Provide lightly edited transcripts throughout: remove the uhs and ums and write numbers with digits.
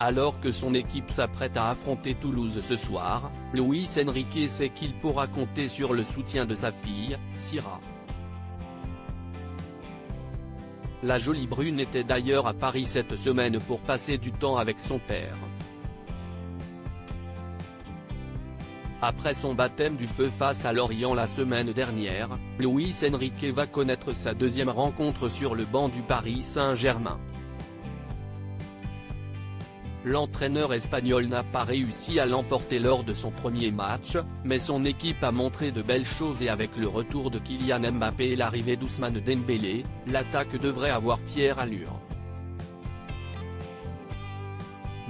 Alors que son équipe s'apprête à affronter Toulouse ce soir, Luis Enrique sait qu'il pourra compter sur le soutien de sa fille, Sira. La jolie brune était d'ailleurs à Paris cette semaine pour passer du temps avec son père. Après son baptême du feu face à Lorient la semaine dernière, Luis Enrique va connaître sa deuxième rencontre sur le banc du Paris Saint-Germain. L'entraîneur espagnol n'a pas réussi à l'emporter lors de son premier match, mais son équipe a montré de belles choses et avec le retour de Kylian Mbappé et l'arrivée d'Ousmane Dembélé, l'attaque devrait avoir fière allure.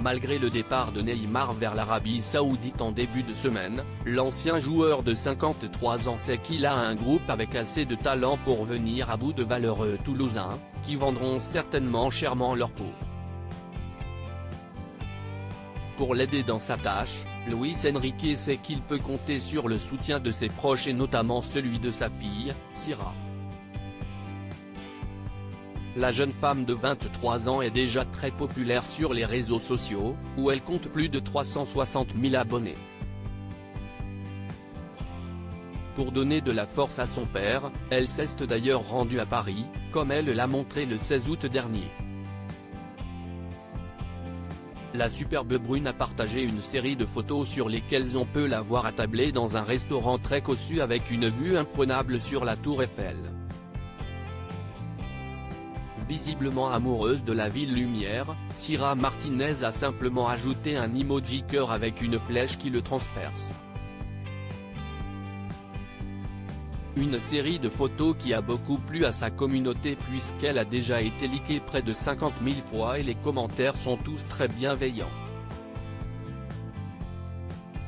Malgré le départ de Neymar vers l'Arabie Saoudite en début de semaine, l'ancien joueur de 53 ans sait qu'il a un groupe avec assez de talent pour venir à bout de valeureux Toulousains, qui vendront certainement chèrement leur peau. Pour l'aider dans sa tâche, Luis Enrique sait qu'il peut compter sur le soutien de ses proches et notamment celui de sa fille, Sira. La jeune femme de 23 ans est déjà très populaire sur les réseaux sociaux, où elle compte plus de 360 000 abonnés. Pour donner de la force à son père, elle s'est d'ailleurs rendue à Paris, comme elle l'a montré le 16 août dernier. La superbe brune a partagé une série de photos sur lesquelles on peut la voir attablée dans un restaurant très cossu avec une vue imprenable sur la tour Eiffel. Visiblement amoureuse de la ville lumière, Sira Martinez a simplement ajouté un emoji cœur avec une flèche qui le transperce. Une série de photos qui a beaucoup plu à sa communauté puisqu'elle a déjà été likée près de 50 000 fois et les commentaires sont tous très bienveillants.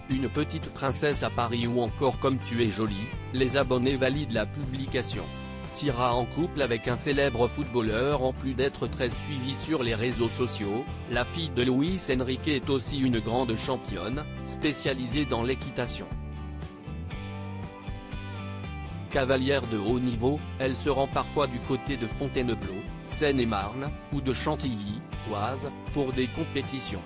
Une petite princesse à Paris ou encore comme tu es jolie, les abonnés valident la publication. Sira en couple avec un célèbre footballeur en plus d'être très suivie sur les réseaux sociaux, la fille de Luis Enrique est aussi une grande championne, spécialisée dans l'équitation. Cavalière de haut niveau, elle se rend parfois du côté de Fontainebleau, Seine-et-Marne, ou de Chantilly, Oise, pour des compétitions.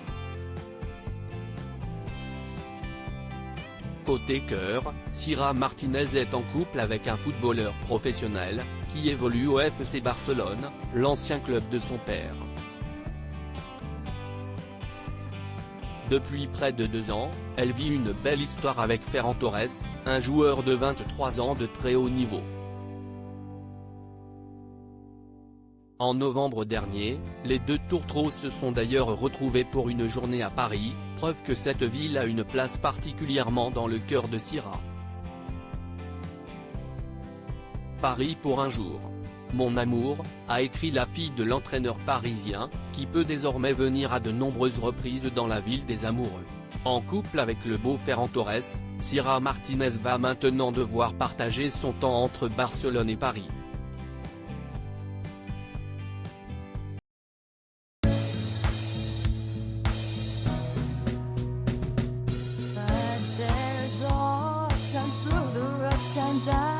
Côté cœur, Sira Martinez est en couple avec un footballeur professionnel, qui évolue au FC Barcelone, l'ancien club de son père. Depuis près de 2 ans, elle vit une belle histoire avec Ferran Torres, un joueur de 23 ans de très haut niveau. En novembre dernier, les deux tourtereaux se sont d'ailleurs retrouvés pour une journée à Paris, preuve que cette ville a une place particulièrement dans le cœur de Sira. Paris pour un jour. Mon amour, a écrit la fille de l'entraîneur parisien, qui peut désormais venir à de nombreuses reprises dans la ville des amoureux. En couple avec le beau Ferran Torres, Sira Martinez va maintenant devoir partager son temps entre Barcelone et Paris. But there's all times through the rough times